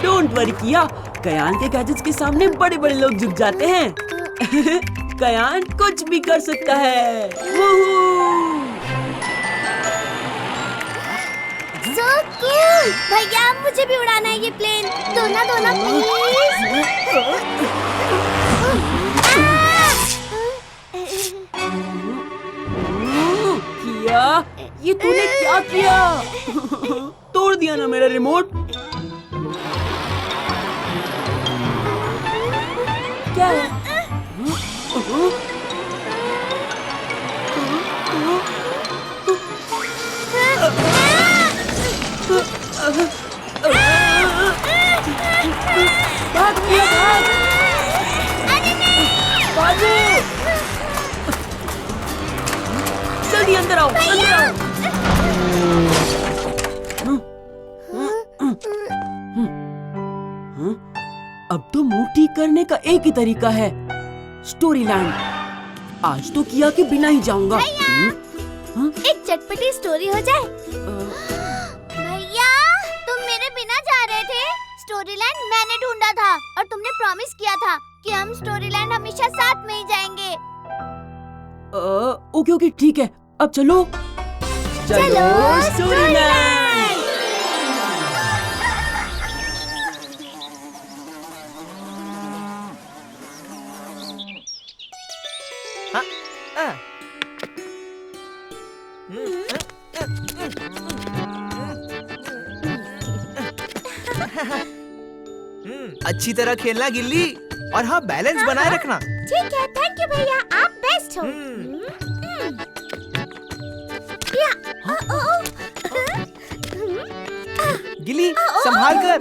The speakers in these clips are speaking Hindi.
डोंट वरी किया, कयान के गैजेट्स के सामने बड़े बड़े लोग झुक जाते हैं। कयान कुछ भी कर सकता है। So cool! भैया मुझे भी उड़ाना है ये प्लेन। दो ना प्लीज। किया, ये तूने क्या किया? तोड़ दिया ना मेरा रिमोट। क्या है? भाग किया, भाग! बाजू! जल्दी अंदर आओ, अंदर आओ। अब तो मुंह ठीक करने का एक ही तरीका है, स्टोरी लैंड। आज तो किया के बिना ही जाऊंगा। एक चटपटी स्टोरी हो जाए। भैया तुम मेरे बिना जा रहे थे। स्टोरी लैंड मैंने ढूंढा था और तुमने प्रॉमिस किया था कि हम स्टोरी लैंड हमेशा साथ में ही जाएंगे। ओके ओके ठीक है, अब चलो स्टोरी लैंड। अच्छी तरह खेलना गिल्ली, और हाँ बैलेंस बनाए रखना। ठीक है, थैंक यू भैया, आप बेस्ट हो। गिल्ली संभाल कर।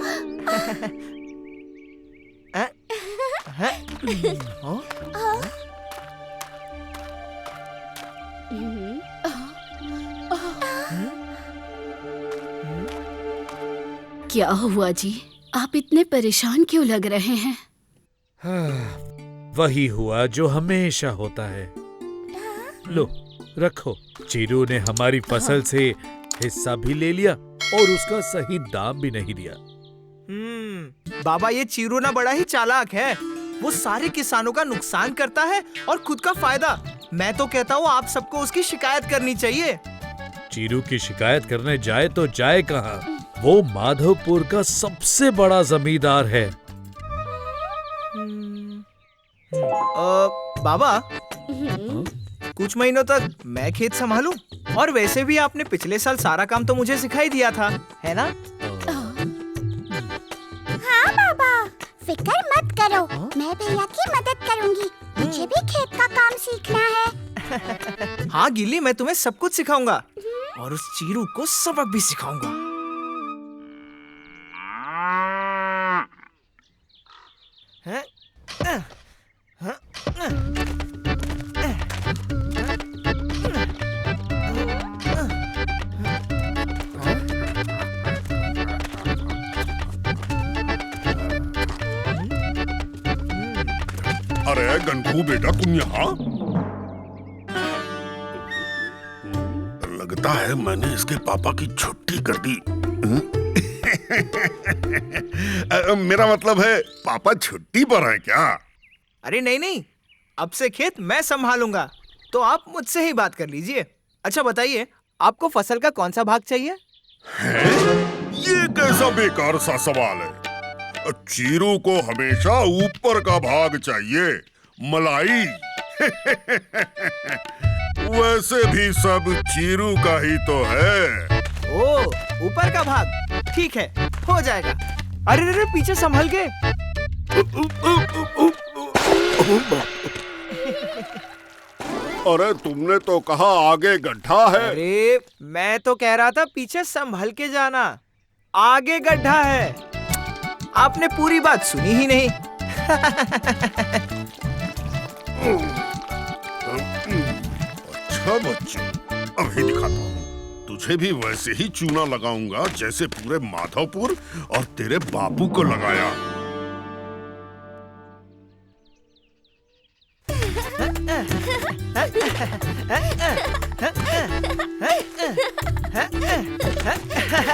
क्या हुआ जी, आप इतने परेशान क्यों लग रहे हैं? वही हुआ जो हमेशा होता है। लो रखो, चीरू ने हमारी फसल से हिस्सा भी ले लिया और उसका सही दाम भी नहीं दिया। बाबा ये चीरू ना बड़ा ही चालाक है। वो सारे किसानों का नुकसान करता है और खुद का फायदा। मैं तो कहता हूँ आप सबको उसकी शिकायत करनी चाहिए। चीरू की शिकायत करने जाए तो जाए कहाँ? वो माधवपुर का सबसे बड़ा जमींदार है। बाबा कुछ महीनों तक मैं खेत संभालूं, और वैसे भी आपने पिछले साल सारा काम तो मुझे सिखाई दिया था, है ना? हाँ बाबा, फिक्र मत करो, मैं भैया की मदद करूंगी। मुझे भी खेत का काम सीखना है। हाँ गिल्ली, मैं तुम्हें सब कुछ सिखाऊंगा और उस चीरू को सबक भी सिखाऊंगा। अरे गंठू बेटा, तुम यहाँ? लगता है मैंने इसके पापा की छुट्टी कर दी। मेरा मतलब है पापा छुट्टी पर हैं क्या? अरे नहीं नहीं, अब से खेत मैं संभालूंगा, तो आप मुझसे ही बात कर लीजिए। अच्छा बताइए, आपको फसल का कौन सा भाग चाहिए? है? ये कैसा बेकार सा सवाल है। चीरू को हमेशा ऊपर का भाग चाहिए, मलाई। वैसे भी सब चीरू का ही तो है। ओ, ऊपर का भाग, ठीक है, हो जाएगा। अरे अरे पीछे संभल के। अरे तुमने तो कहा आगे गड्ढा है। अरे मैं तो कह रहा था पीछे संभल के जाना, आगे गड्ढा है। आपने पूरी बात सुनी ही नहीं। अच्छा बच्चे, अभी दिखाता हूँ तुझे भी वैसे ही चूना लगाऊंगा जैसे पूरे माधवपुर और तेरे बापू को लगाया।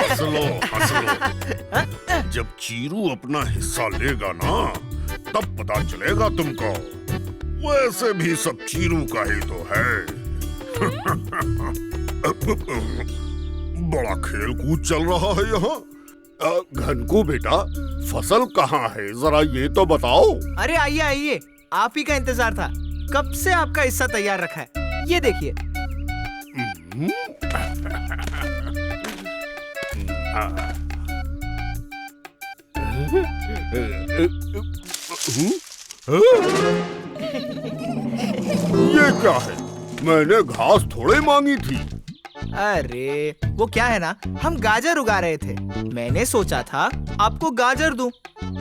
हंस लो, हंस लो। जब चीरू अपना हिस्सा लेगा ना, तब पता चलेगा तुमको। वैसे भी सब चीरू का ही तो है। बड़ा खेल कूद चल रहा है यहाँ। घनकू बेटा, फसल कहाँ है, जरा ये तो बताओ। अरे आइए आइए, आप ही का इंतजार था। कब से आपका हिस्सा तैयार रखा है, ये देखिए। ये क्या है? मैंने घास थोड़े मांगी थी। अरे वो क्या है ना, हम गाजर उगा रहे थे। मैंने सोचा था आपको गाजर दूं,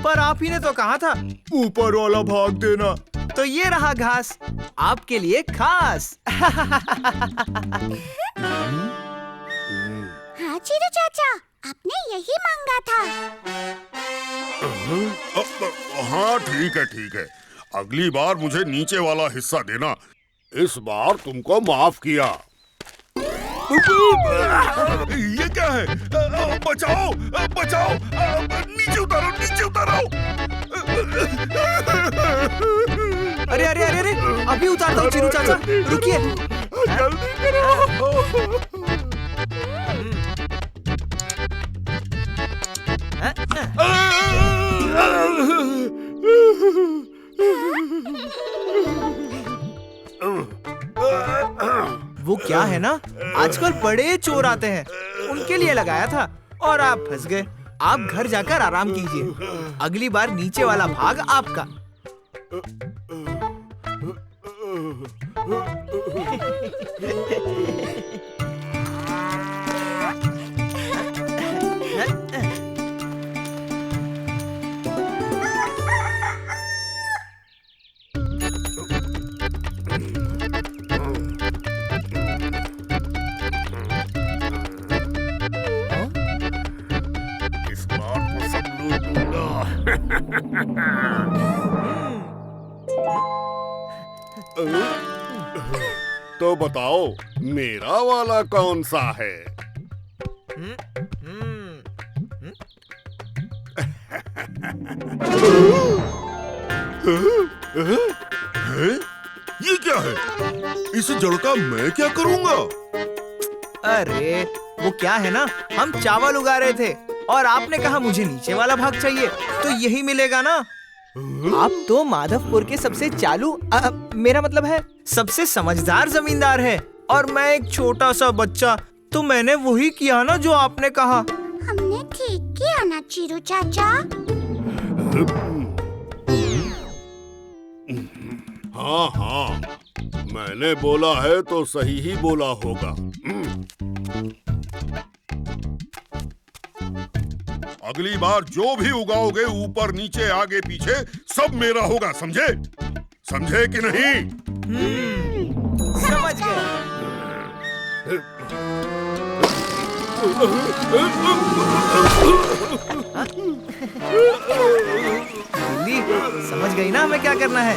पर आप ही ने तो कहा था ऊपर वाला भाग देना। तो ये रहा घास, आपके लिए खास। हाँ चीरू चाचा, आपने यही मांगा था। हाँ ठीक है, ठीक है। अगली बार मुझे नीचे वाला हिस्सा देना। इस बार तुमको माफ किया। ये क्या है? बचाओ, बचाओ! नीचे उतारो, नीचे उतारो! अरे अरे अरे अरे, अभी उतारता हूँ चीरू चाचा, रुकिए। जल्दी करो। वो क्या है ना, आजकल बड़े चोर आते हैं, उनके लिए लगाया था और आप फंस गए। आप घर जाकर आराम कीजिए, अगली बार नीचे वाला भाग आपका। इस बार तो सब लूट लूंगा। तो बताओ, मेरा वाला कौन सा है? ये क्या है? इस जड़ का मैं क्या करूंगा? अरे वो क्या है ना, हम चावल उगा रहे थे और आपने कहा मुझे नीचे वाला भाग चाहिए, तो यही मिलेगा ना। आप तो माधवपुर के सबसे चालू मेरा मतलब है सबसे समझदार जमींदार है, और मैं एक छोटा सा बच्चा, तो मैंने वही किया ना जो आपने कहा। हमने ठीक किया ना चीरू चाचा? हाँ हाँ, मैंने बोला है तो सही ही बोला होगा। अगली बार जो भी उगाओगे, ऊपर नीचे आगे पीछे, सब मेरा होगा, समझे? समझे कि नहीं? समझ गए। दिल्ली समझ गई ना हमें क्या करना है?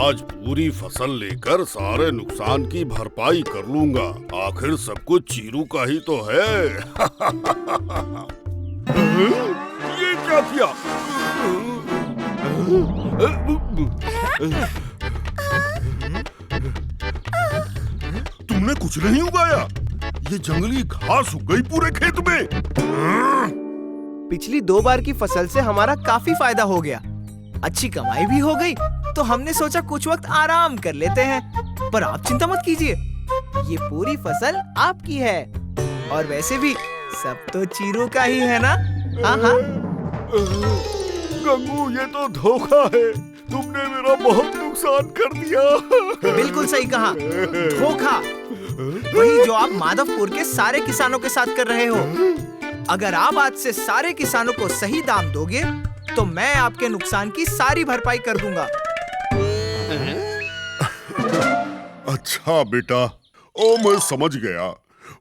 आज पूरी फसल लेकर सारे नुकसान की भरपाई कर लूंगा। आखिर सब कुछ चीरू का ही तो है। ये क्या किया? तुमने कुछ नहीं उगाया? ये जंगली घास उग गई पूरे खेत में। पिछली 2 बार की फसल से हमारा काफी फायदा हो गया, अच्छी कमाई भी हो गई, तो हमने सोचा कुछ वक्त आराम कर लेते हैं। पर आप चिंता मत कीजिए, ये पूरी फसल आपकी है, और वैसे भी सब तो चीरू का ही है ना। हाँ हाँ। गंगू, ये तो धोखा है। तुमने मेरा बहुत नुकसान कर दिया। बिल्कुल सही कहा, धोखा। वही जो आप माधवपुर के सारे किसानों के साथ कर रहे हो। अगर आप आज से सारे किसानों को सही दाम दोगे, तो मैं आपके नुकसान की सारी भरपाई कर दूंगा। अच्छा बेटा, ओ मैं समझ गया।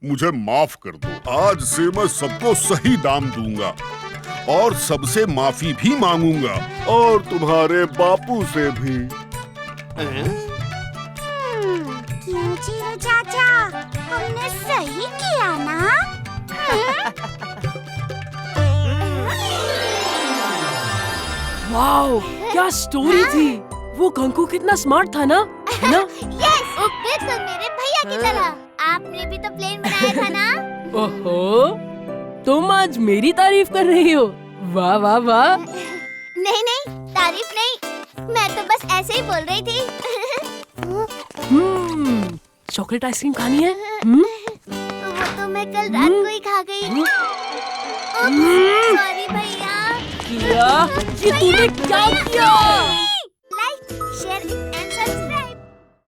मुझे माफ कर दो। आज से मैं सबको सही दाम दूंगा और सबसे माफी भी मांगूंगा और तुम्हारे बापू से भी। क्यों चीरू चाचा, हमने सही किया ना? वाओ, क्या स्टोरी थी। वो कंकु कितना स्मार्ट था ना, है ना? यस, बिल्कुल मेरे भैया की तरह। आपने भी तो प्लेन बनाया था ना? ओहो, तुम आज मेरी तारीफ कर रही हो। वाह वाह वाह। नहीं नहीं, तारीफ नहीं, मैं तो बस ऐसे ही बोल रही थी। चॉकलेट आइसक्रीम खानी है? वो तो मैं कल रात को ही खा गई। सॉरी भैया। क्या? ये तूने क्या किया?